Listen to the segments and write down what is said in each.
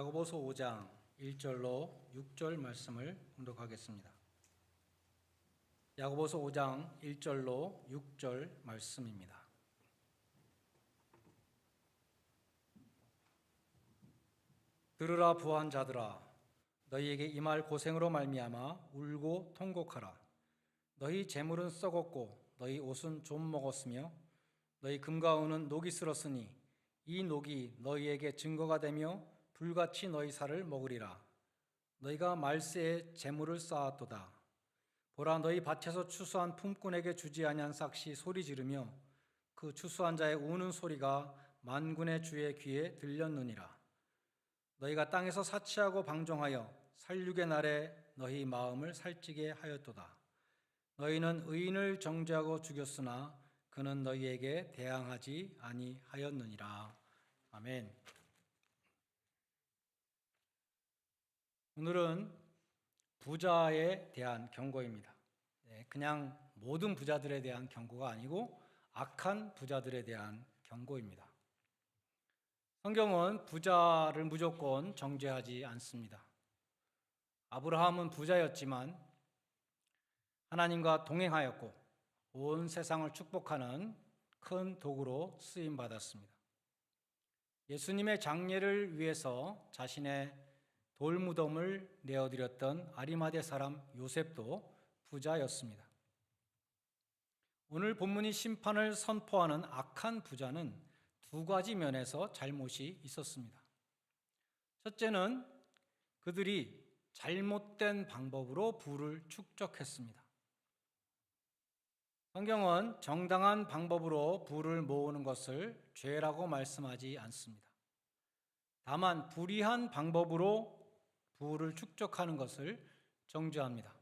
야고보서 5장 1절로 6절 말씀을 봉독하겠습니다. 야고보서 5장 1절로 6절 말씀입니다. 들으라 부한 자들아, 너희에게 임할 고생으로 말미암아 울고 통곡하라. 너희 재물은 썩었고 너희 옷은 좀 먹었으며 너희 금과 은은 녹이 슬었으니 이 녹이 너희에게 증거가 되며 불같이 너희 살을 먹으리라. 너희가 말세에 재물을 쌓았도다. 보라, 너희 밭에서 추수한 품꾼에게 주지 아니한 삭시 소리 지르며 그 추수한 자의 우는 소리가 만군의 주의 귀에 들렸느니라. 너희가 땅에서 사치하고 방종하여 살육의 날에 너희 마음을 살찌게 하였도다. 너희는 의인을 정죄하고 죽였으나 그는 너희에게 대항하지 아니하였느니라. 아멘. 오늘은 부자에 대한 경고입니다. 그냥 모든 부자들에 대한 경고가 아니고 악한 부자들에 대한 경고입니다. 성경은 부자를 무조건 정죄하지 않습니다. 아브라함은 부자였지만 하나님과 동행하였고 온 세상을 축복하는 큰 도구로 쓰임받았습니다. 예수님의 장례를 위해서 자신의 돌무덤을 내어드렸던 아리마대 사람 요셉도 부자였습니다. 오늘 본문이 심판을 선포하는 악한 부자는 두 가지 면에서 잘못이 있었습니다. 첫째는 그들이 잘못된 방법으로 부를 축적했습니다. 성경은 정당한 방법으로 부를 모으는 것을 죄라고 말씀하지 않습니다. 다만 불의한 방법으로 부를 축적하는 것을 정죄합니다.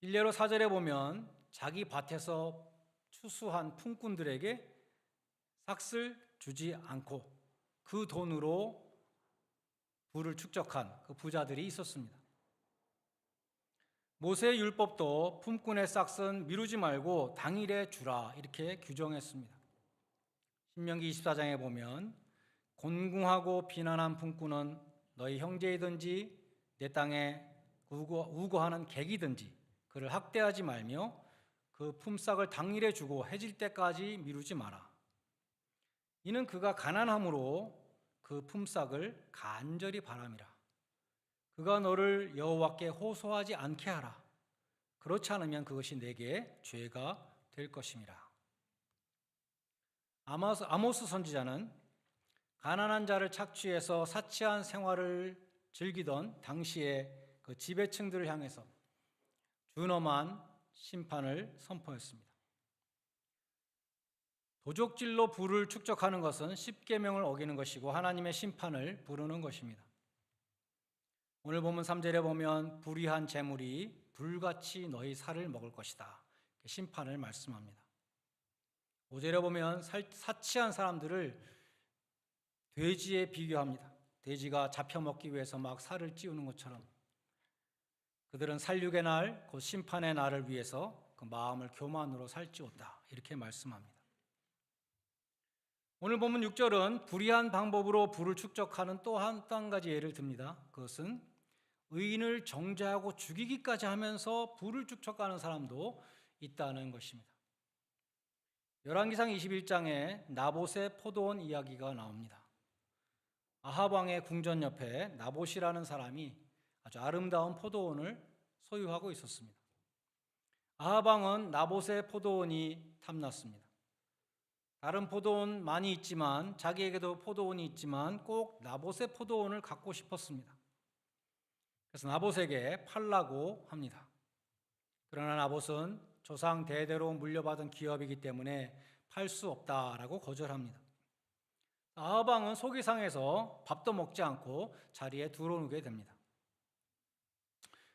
일례로 4절에 보면 자기 밭에서 추수한 품꾼들에게 삭을 주지 않고 그 돈으로 부를 축적한 그 부자들이 있었습니다. 모세의 율법도 품꾼의 삭은 미루지 말고 당일에 주라 이렇게 규정했습니다. 신명기 24장에 보면 곤궁하고 비난한 품꾼은 너희 형제이든지 내 땅에 우거하는 객이든지 그를 학대하지 말며 그 품삯을 당일에 주고 해질 때까지 미루지 마라. 이는 그가 가난함으로 그 품삯을 간절히 바람이라. 그가 너를 여호와께 호소하지 않게 하라. 그렇지 않으면 그것이 내게 죄가 될 것임이라. 아모스 선지자는 가난한 자를 착취해서 사치한 생활을 즐기던 당시의 그 지배층들을 향해서 준엄한 심판을 선포했습니다. 도적질로 부를 축적하는 것은 십계명을 어기는 것이고 하나님의 심판을 부르는 것입니다. 오늘 본문 3절에 보면 불의한 재물이 불같이 너희 살을 먹을 것이다. 심판을 말씀합니다. 5절에 보면 사치한 사람들을 돼지에 비교합니다. 돼지가 잡혀 먹기 위해서 막 살을 찌우는 것처럼 그들은 살육의 날, 곧 심판의 날을 위해서 그 마음을 교만으로 살찌웠다. 이렇게 말씀합니다. 오늘 본문 6절은 불의한 방법으로 부를 축적하는 또 한 가지 예를 듭니다. 그것은 의인을 정죄하고 죽이기까지 하면서 부를 축적하는 사람도 있다는 것입니다. 열왕기상 21장에 나봇의 포도원 이야기가 나옵니다. 아합 왕의 궁전 옆에 나봇이라는 사람이 아주 아름다운 포도원을 소유하고 있었습니다. 아합 왕은 나봇의 포도원이 탐났습니다. 다른 포도원 많이 있지만 자기에게도 포도원이 있지만 꼭 나봇의 포도원을 갖고 싶었습니다. 그래서 나봇에게 팔라고 합니다. 그러나 나봇은 조상 대대로 물려받은 기업이기 때문에 팔 수 없다라고 거절합니다. 아합 왕은 속이 상해서 밥도 먹지 않고 자리에 드러누게 됩니다.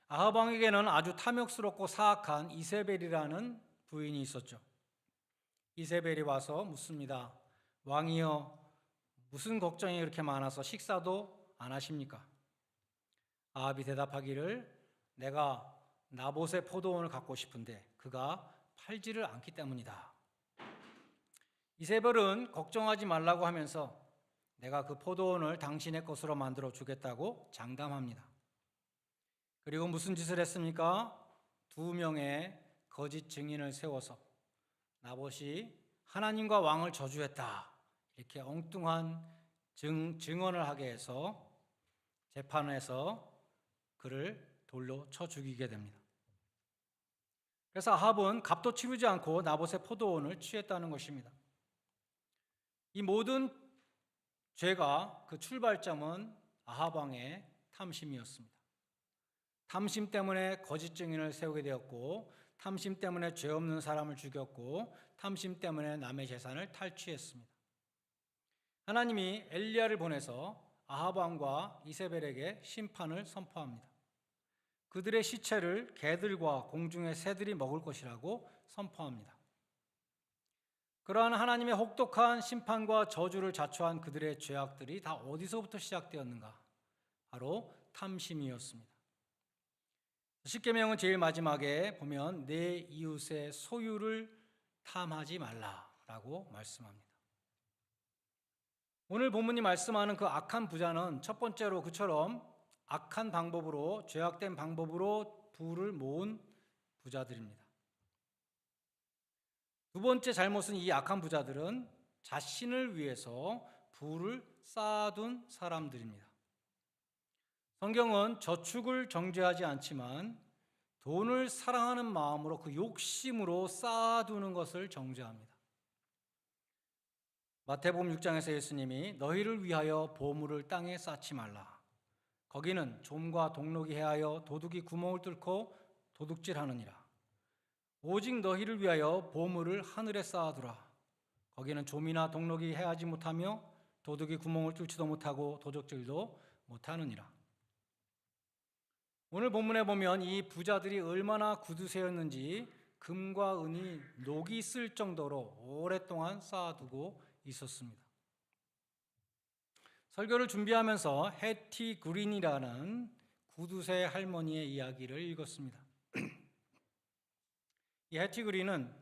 아합 왕에게는 아주 탐욕스럽고 사악한 이세벨이라는 부인이 있었죠. 이세벨이 와서 묻습니다. 왕이여, 무슨 걱정이 그렇게 많아서 식사도 안 하십니까? 아합이 대답하기를 내가 나봇의 포도원을 갖고 싶은데 그가 팔지를 않기 때문이다. 이세벨은 걱정하지 말라고 하면서 내가 그 포도원을 당신의 것으로 만들어 주겠다고 장담합니다. 그리고 무슨 짓을 했습니까? 2명의 거짓 증인을 세워서 나봇이 하나님과 왕을 저주했다, 이렇게 엉뚱한 증언을 하게 해서 재판에서 그를 돌로 쳐 죽이게 됩니다. 그래서 아합은 값도 치르지 않고 나봇의 포도원을 취했다는 것입니다. 이 모든 죄가 그 출발점은 아합 왕의 탐심이었습니다. 탐심 때문에 거짓 증인을 세우게 되었고, 탐심 때문에 죄 없는 사람을 죽였고, 탐심 때문에 남의 재산을 탈취했습니다. 하나님이 엘리야를 보내서 아합 왕과 이세벨에게 심판을 선포합니다. 그들의 시체를 개들과 공중의 새들이 먹을 것이라고 선포합니다. 그러한 하나님의 혹독한 심판과 저주를 자초한 그들의 죄악들이 다 어디서부터 시작되었는가? 바로 탐심이었습니다. 십계명은 제일 마지막에 보면 내 이웃의 소유를 탐하지 말라라고 말씀합니다. 오늘 본문이 말씀하는 그 악한 부자는 첫 번째로 그처럼 악한 방법으로, 죄악된 방법으로 부를 모은 부자들입니다. 두 번째 잘못은, 이 악한 부자들은 자신을 위해서 부를 쌓아둔 사람들입니다. 성경은 저축을 정죄하지 않지만 돈을 사랑하는 마음으로, 그 욕심으로 쌓아두는 것을 정죄합니다. 마태복음 6장에서 예수님이 너희를 위하여 보물을 땅에 쌓지 말라. 거기는 좀과 동록이 해하여 도둑이 구멍을 뚫고 도둑질하느니라. 오직 너희를 위하여 보물을 하늘에 쌓아두라. 거기는 좀이나 동록이 해하지 못하며 도둑이 구멍을 뚫지도 못하고 도적질도 못하느니라. 오늘 본문에 보면 이 부자들이 얼마나 구두쇠였는지 금과 은이 녹이 쓸 정도로 오랫동안 쌓아두고 있었습니다. 설교를 준비하면서 해티 그린이라는 구두쇠 할머니의 이야기를 읽었습니다. 이 해티 그린은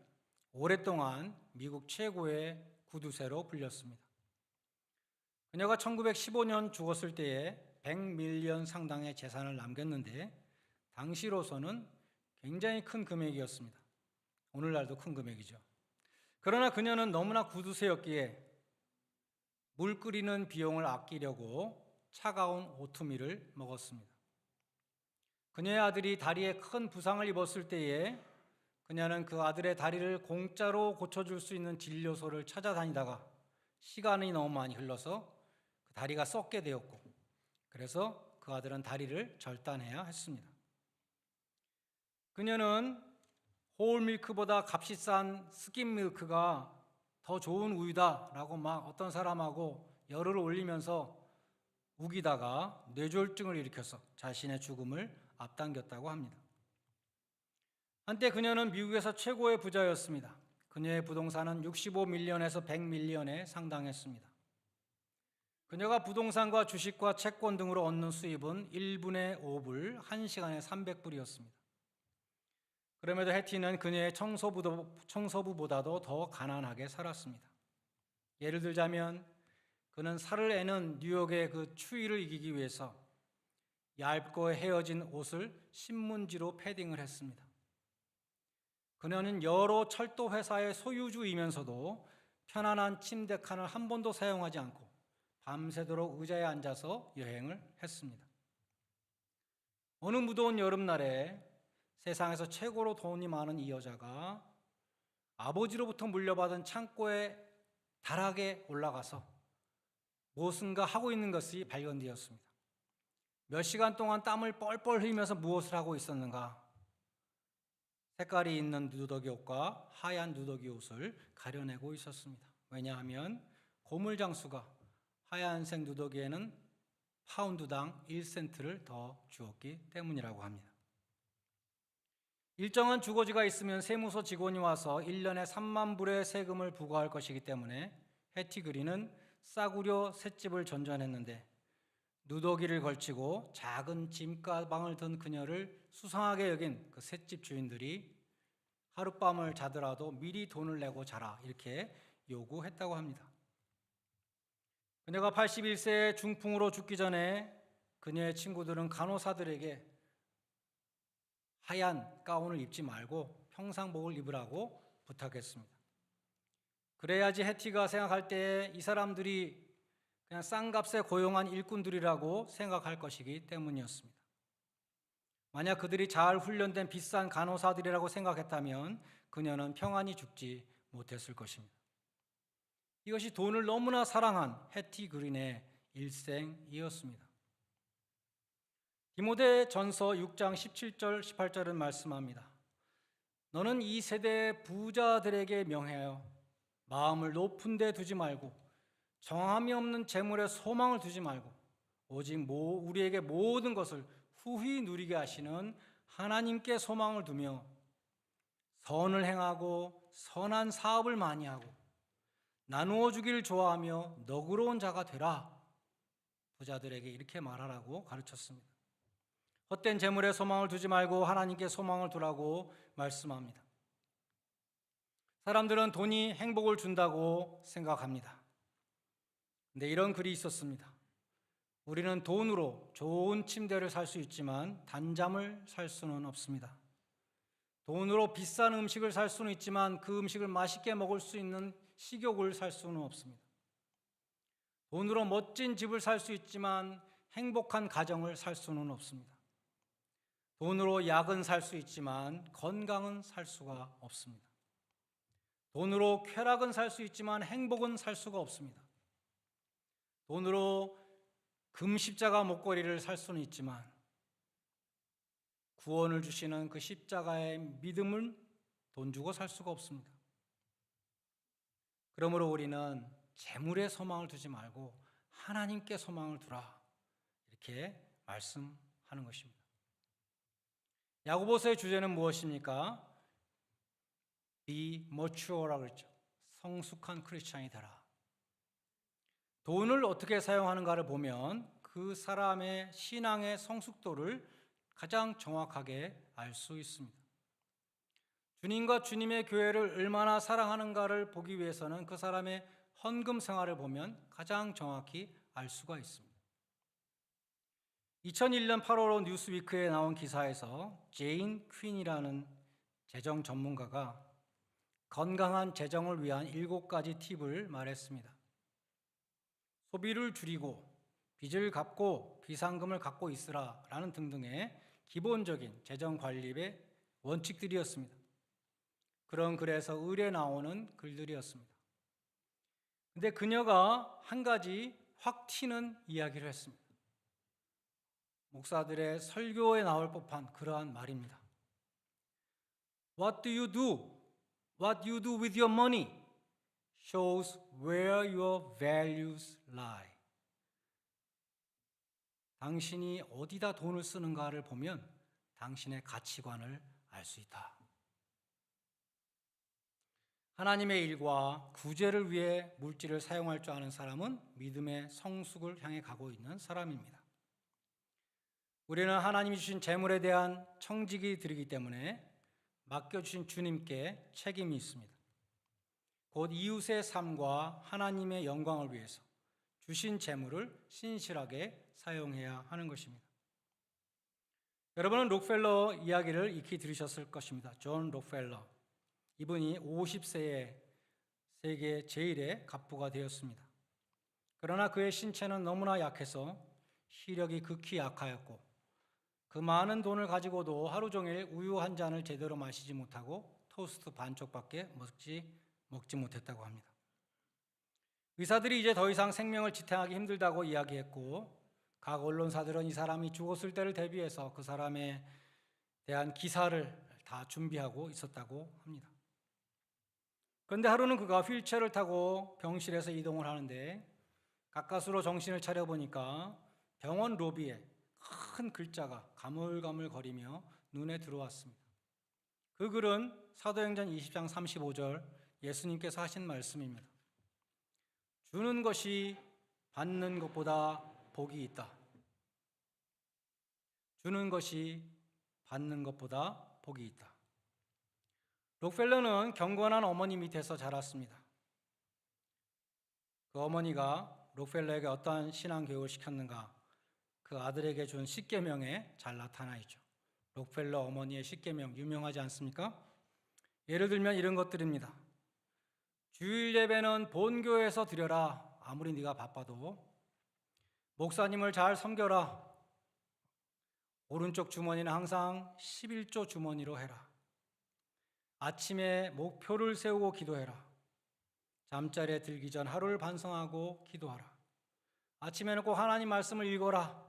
오랫동안 미국 최고의 구두쇠로 불렸습니다. 그녀가 1915년 죽었을 때에 100밀리언 상당의 재산을 남겼는데, 당시로서는 굉장히 큰 금액이었습니다. 오늘날도 큰 금액이죠. 그러나 그녀는 너무나 구두쇠였기에 물 끓이는 비용을 아끼려고 차가운 오트밀을 먹었습니다. 그녀의 아들이 다리에 큰 부상을 입었을 때에 그녀는 그 아들의 다리를 공짜로 고쳐줄 수 있는 진료소를 찾아다니다가 시간이 너무 많이 흘러서 그 다리가 썩게 되었고, 그래서 그 아들은 다리를 절단해야 했습니다. 그녀는 홀밀크보다 값이 싼 스킴밀크가 더 좋은 우유다라고 막 어떤 사람하고 열을 올리면서 우기다가 뇌졸중을 일으켜서 자신의 죽음을 앞당겼다고 합니다. 한때 그녀는 미국에서 최고의 부자였습니다. 그녀의 부동산은 65밀리언에서 100밀리언에 상당했습니다. 그녀가 부동산과 주식과 채권 등으로 얻는 수입은 1분의 5불, 1시간에 300불이었습니다. 그럼에도 해티는 그녀의 청소부보다도 더 가난하게 살았습니다. 예를 들자면 그는 살을 애는 뉴욕의 그 추위를 이기기 위해서 얇고 헤어진 옷을 신문지로 패딩을 했습니다. 그녀는 여러 철도 회사의 소유주이면서도 편안한 침대 칸을 한 번도 사용하지 않고 밤새도록 의자에 앉아서 여행을 했습니다. 어느 무더운 여름날에 세상에서 최고로 돈이 많은 이 여자가 아버지로부터 물려받은 창고의 다락에 올라가서 무엇인가 하고 있는 것이 발견되었습니다. 몇 시간 동안 땀을 뻘뻘 흘리면서 무엇을 하고 있었는가? 색깔이 있는 누더기 옷과 하얀 누더기 옷을 가려내고 있었습니다. 왜냐하면 고물장수가 하얀색 누더기에는 파운드당 1센트를 더 주었기 때문이라고 합니다. 일정한 주거지가 있으면 세무서 직원이 와서 1년에 3만 불의 세금을 부과할 것이기 때문에 해티 그린은 싸구려 셋집을 전전했는데, 누더기를 걸치고 작은 짐가방을 든 그녀를 수상하게 여긴 그 셋집 주인들이 하룻밤을 자더라도 미리 돈을 내고 자라, 이렇게 요구했다고 합니다. 그녀가 81세에 중풍으로 죽기 전에 그녀의 친구들은 간호사들에게 하얀 가운을 입지 말고 평상복을 입으라고 부탁했습니다. 그래야지 해티가 생각할 때 이 사람들이 그냥 싼값에 고용한 일꾼들이라고 생각할 것이기 때문이었습니다. 만약 그들이 잘 훈련된 비싼 간호사들이라고 생각했다면 그녀는 평안히 죽지 못했을 것입니다. 이것이 돈을 너무나 사랑한 해티 그린의 일생이었습니다. 디모데전서 6장 17절 18절은 말씀합니다. 너는 이 세대 부자들에게 명하여 마음을 높은 데 두지 말고 정함이 없는 재물에 소망을 두지 말고 오직 우리에게 모든 것을 후히 누리게 하시는 하나님께 소망을 두며 선을 행하고 선한 사업을 많이 하고 나누어 주기를 좋아하며 너그러운 자가 되라. 부자들에게 이렇게 말하라고 가르쳤습니다. 헛된 재물에 소망을 두지 말고 하나님께 소망을 두라고 말씀합니다. 사람들은 돈이 행복을 준다고 생각합니다. 근데 이런 글이 있었습니다. 우리는 돈으로 좋은 침대를 살 수 있지만 단잠을 살 수는 없습니다. 돈으로 비싼 음식을 살 수는 있지만 그 음식을 맛있게 먹을 수 있는 식욕을 살 수는 없습니다. 돈으로 멋진 집을 살 수 있지만 행복한 가정을 살 수는 없습니다. 돈으로 약은 살 수 있지만 건강은 살 수가 없습니다. 돈으로 쾌락은 살 수 있지만 행복은 살 수가 없습니다. 돈으로 금십자가 목걸이를 살 수는 있지만 구원을 주시는 그 십자가의 믿음은 돈 주고 살 수가 없습니다. 그러므로 우리는 재물에 소망을 두지 말고 하나님께 소망을 두라 이렇게 말씀하는 것입니다. 야고보서의 주제는 무엇입니까? Be mature라고 그랬죠. 성숙한 크리스찬이 되라. 돈을 어떻게 사용하는가를 보면 그 사람의 신앙의 성숙도를 가장 정확하게 알 수 있습니다. 주님과 주님의 교회를 얼마나 사랑하는가를 보기 위해서는 그 사람의 헌금 생활을 보면 가장 정확히 알 수가 있습니다. 2001년 8월 뉴스위크에 나온 기사에서 제인 퀸이라는 재정 전문가가 건강한 재정을 위한 7가지 팁을 말했습니다. 소비를 줄이고 빚을 갚고 비상금을 갖고 있으라 라는 등등의 기본적인 재정 관리의 원칙들이었습니다. 그런 글에서 의뢰 나오는 글들이었습니다. 근데 그녀가 한 가지 확 튀는 이야기를 했습니다. 목사들의 설교에 나올 법한 그러한 말입니다. What do you do? What you do with your money shows where your values lie. 당신이 어디다 돈을 쓰는가를 보면 당신의 가치관을 알 수 있다. 하나님의 일과 구제를 위해 물질을 사용할 줄 아는 사람은 믿음의 성숙을 향해 가고 있는 사람입니다. 우리는 하나님이 주신 재물에 대한 청지기 드리기 때문에 맡겨주신 주님께 책임이 있습니다. 곧 이웃의 삶과 하나님의 영광을 위해서 주신 재물을 신실하게 사용해야 하는 것입니다. 여러분은 록펠러 이야기를 익히 들으셨을 것입니다. 존 록펠러. 이분이 50세에 세계 제1의 갑부가 되었습니다. 그러나 그의 신체는 너무나 약해서 시력이 극히 약하였고 그 많은 돈을 가지고도 하루 종일 우유 한 잔을 제대로 마시지 못하고 토스트 반쪽밖에 먹지 못했다고 합니다. 의사들이 이제 더 이상 생명을 지탱하기 힘들다고 이야기했고 각 언론사들은 이 사람이 죽었을 때를 대비해서 그 사람에 대한 기사를 다 준비하고 있었다고 합니다. 그런데 하루는 그가 휠체어를 타고 병실에서 이동을 하는데 가까스로 정신을 차려보니까 병원 로비에 큰 글자가 가물가물거리며 눈에 들어왔습니다. 그 글은 사도행전 20장 35절 예수님께서 하신 말씀입니다. 주는 것이 받는 것보다 복이 있다. 주는 것이 받는 것보다 복이 있다. 록펠러는 경건한 어머니 밑에서 자랐습니다. 그 어머니가 록펠러에게 어떠한 신앙 교육을 시켰는가? 그 아들에게 준 십계명에 잘 나타나 있죠. 록펠러 어머니의 십계명 유명하지 않습니까? 예를 들면 이런 것들입니다. 주일 예배는 본교에서 드려라. 아무리 네가 바빠도. 목사님을 잘 섬겨라. 오른쪽 주머니는 항상 11조 주머니로 해라. 아침에 목표를 세우고 기도해라. 잠자리에 들기 전 하루를 반성하고 기도하라. 아침에는 꼭 하나님 말씀을 읽어라.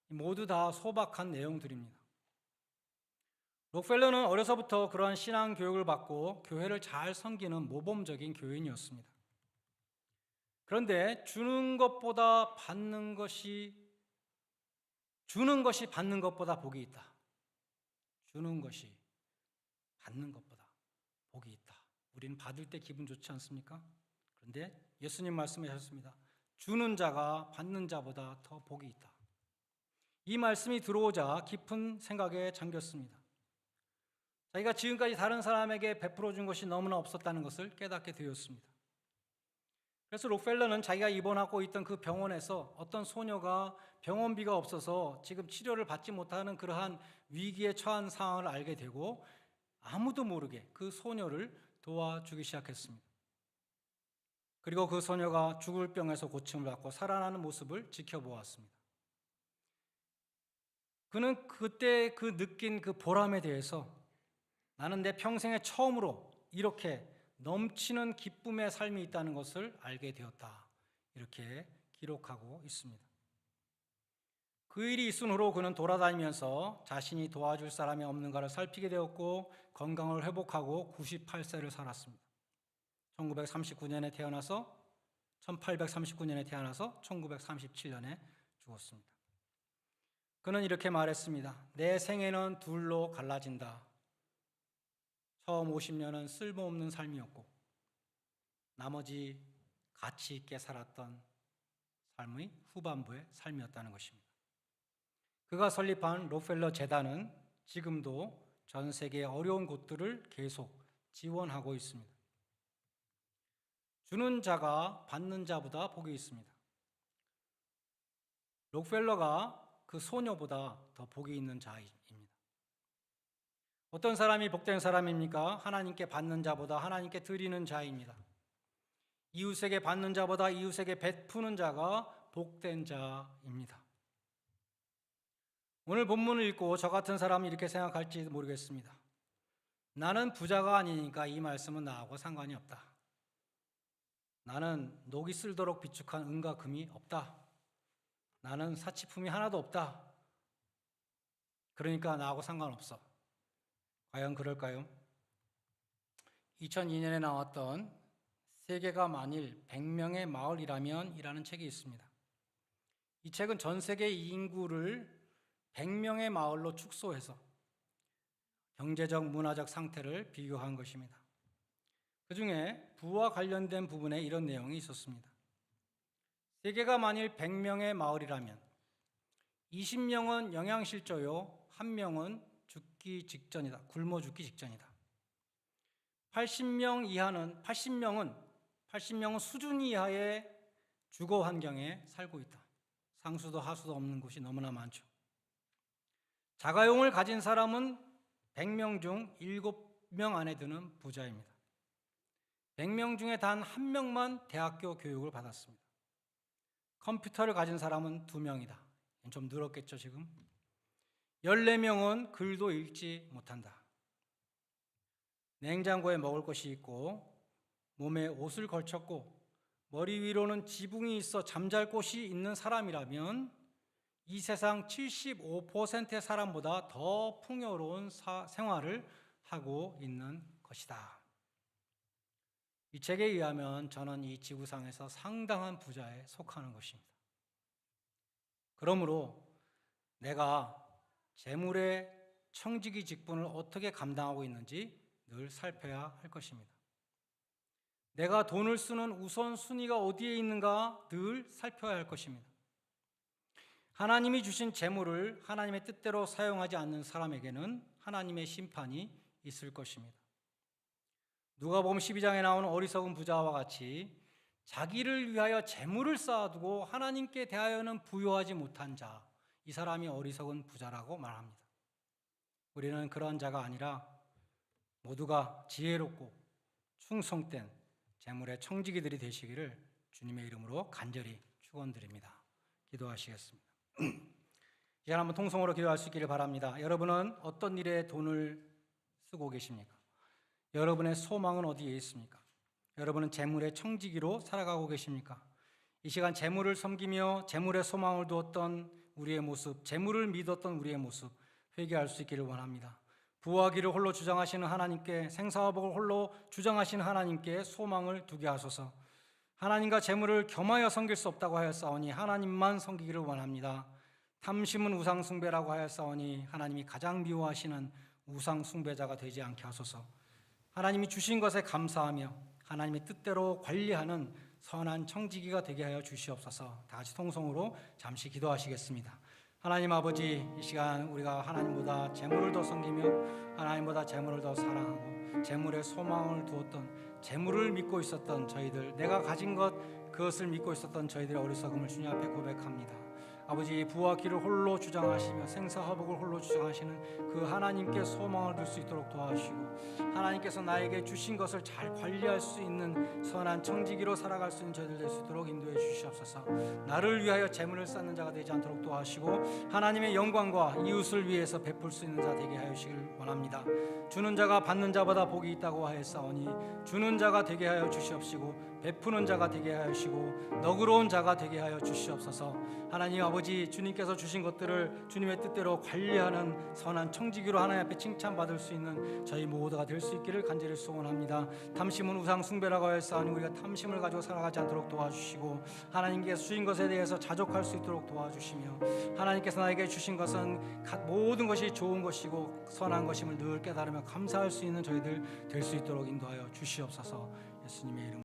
모두 다 소박한 내용들입니다. 록펠러는 어려서부터 그러한 신앙 교육을 받고 교회를 잘 섬기는 모범적인 교인이었습니다. 그런데 주는 것이 받는 것보다 복이 있다. 주는 것이 받는 것보다 복이 있다. 우리는 받을 때 기분 좋지 않습니까? 그런데 예수님 말씀하셨습니다. 주는 자가 받는 자보다 더 복이 있다. 이 말씀이 들어오자 깊은 생각에 잠겼습니다. 자기가 지금까지 다른 사람에게 베풀어 준 것이 너무나 없었다는 것을 깨닫게 되었습니다. 그래서 록펠러는 자기가 입원하고 있던 그 병원에서 어떤 소녀가 병원비가 없어서 지금 치료를 받지 못하는 그러한 위기에 처한 상황을 알게 되고 아무도 모르게 그 소녀를 도와주기 시작했습니다. 그리고 그 소녀가 죽을 병에서 고침을 받고 살아나는 모습을 지켜보았습니다. 그는 그때 그 느낀 그 보람에 대해서 나는 내 평생에 처음으로 이렇게 넘치는 기쁨의 삶이 있다는 것을 알게 되었다. 이렇게 기록하고 있습니다. 그 일이 있은 후로 그는 돌아다니면서 자신이 도와줄 사람이 없는가를 살피게 되었고 건강을 회복하고 98세를 살았습니다. 1839년에 태어나서 1937년에 죽었습니다. 그는 이렇게 말했습니다. 내 생애는 둘로 갈라진다. 처음 50년은 쓸모없는 삶이었고 나머지 가치 있게 살았던 삶의 후반부의 삶이었다는 것입니다. 그가 설립한 록펠러 재단은 지금도 전 세계의 어려운 곳들을 계속 지원하고 있습니다. 주는 자가 받는 자보다 복이 있습니다. 록펠러가 그 소녀보다 더 복이 있는 자입니다. 어떤 사람이 복된 사람입니까? 하나님께 받는 자보다 하나님께 드리는 자입니다. 이웃에게 받는 자보다 이웃에게 베푸는 자가 복된 자입니다. 오늘 본문을 읽고 저 같은 사람이 이렇게 생각할지 모르겠습니다. 나는 부자가 아니니까 이 말씀은 나하고 상관이 없다. 나는 녹이 쓸도록 비축한 은과 금이 없다. 나는 사치품이 하나도 없다. 그러니까 나하고 상관없어. 과연 그럴까요? 2002년에 나왔던 세계가 만일 100명의 마을이라면 이라는 책이 있습니다. 이 책은 전 세계 인구를 100명의 마을로 축소해서 경제적, 문화적 상태를 비교한 것입니다. 그 중에 부와 관련된 부분에 이런 내용이 있었습니다. 세계가 만일 100명의 마을이라면 20명은 영양실조요, 1명은 죽기 직전이다. 굶어 죽기 직전이다. 80명은 수준 이하의 주거 환경에 살고 있다. 상수도 하수도 없는 곳이 너무나 많죠. 자가용을 가진 사람은 100명 중 7명 안에 드는 부자입니다. 100명 중에 단 1명만 대학교 교육을 받았습니다. 컴퓨터를 가진 사람은 2명이다. 좀 늘었겠죠, 지금? 14명은 글도 읽지 못한다. 냉장고에 먹을 것이 있고 몸에 옷을 걸쳤고 머리 위로는 지붕이 있어 잠잘 곳이 있는 사람이라면 이 세상 75%의 사람보다 더 풍요로운 생활을 하고 있는 것이다. 이 책에 의하면 저는 이 지구상에서 상당한 부자에 속하는 것입니다. 그러므로 내가 재물의 청지기 직분을 어떻게 감당하고 있는지 늘 살펴야 할 것입니다. 내가 돈을 쓰는 우선순위가 어디에 있는가 늘 살펴야 할 것입니다. 하나님이 주신 재물을 하나님의 뜻대로 사용하지 않는 사람에게는 하나님의 심판이 있을 것입니다. 누가복음 12장에 나오는 어리석은 부자와 같이 자기를 위하여 재물을 쌓아두고 하나님께 대하여는 부요하지 못한 자, 이 사람이 어리석은 부자라고 말합니다. 우리는 그러한 자가 아니라 모두가 지혜롭고 충성된 재물의 청지기들이 되시기를 주님의 이름으로 간절히 축원드립니다. 기도하시겠습니다. 이제 한번 통성으로 기도할 수 있기를 바랍니다. 여러분은 어떤 일에 돈을 쓰고 계십니까? 여러분의 소망은 어디에 있습니까? 여러분은 재물의 청지기로 살아가고 계십니까? 이 시간 재물을 섬기며 재물의 소망을 두었던 우리의 모습, 재물을 믿었던 우리의 모습 회개할 수 있기를 원합니다. 부와 기를 홀로 주장하시는 하나님께, 생사와 복을 홀로 주장하시는 하나님께 소망을 두게 하소서. 하나님과 재물을 겸하여 섬길 수 없다고 하였사오니 하나님만 섬기기를 원합니다. 탐심은 우상 숭배라고 하였사오니 하나님이 가장 미워하시는 우상 숭배자가 되지 않게 하소서. 하나님이 주신 것에 감사하며 하나님의 뜻대로 관리하는 선한 청지기가 되게 하여 주시옵소서. 다 같이 통성으로 잠시 기도하시겠습니다. 하나님 아버지, 이 시간 우리가 하나님보다 재물을 더 섬기며 하나님보다 재물을 더 사랑하고 재물에 소망을 두었던, 재물을 믿고 있었던 저희들, 내가 가진 것 그것을 믿고 있었던 저희들의 어리석음을 주님 앞에 고백합니다. 아버지, 부와 기를 홀로 주장하시며 생사화복을 홀로 주장하시는 그 하나님께 소망을 둘 수 있도록 도와주시고, 하나님께서 나에게 주신 것을 잘 관리할 수 있는 선한 청지기로 살아갈 수 있는 저희들 될 수 있도록 인도해 주시옵소서. 나를 위하여 재물을 쌓는 자가 되지 않도록 도와주시고 하나님의 영광과 이웃을 위해서 베풀 수 있는 자 되게 하여 주시길 원합니다. 주는 자가 받는 자보다 복이 있다고 하였사오니 주는 자가 되게 하여 주시옵시고 베푸는 자가 되게 하여 주시고 너그러운 자가 되게 하여 주시옵소서. 하나님 아버지, 주님께서 주신 것들을 주님의 뜻대로 관리하는 선한 청지기로 하나님 앞에 칭찬받을 수 있는 저희 모두가 될 수 있기를 간절히 소원합니다. 탐심은 우상 숭배라고 하였사오니 우리가 탐심을 가지고 살아가지 않도록 도와주시고 하나님께서 주신 것에 대해서 자족할 수 있도록 도와주시며 하나님께서 나에게 주신 것은 모든 것이 좋은 것이고 선한 것임을 늘 깨달으며 감사할 수 있는 저희들 될 수 있도록 인도하여 주시옵소서. 예수님의 이름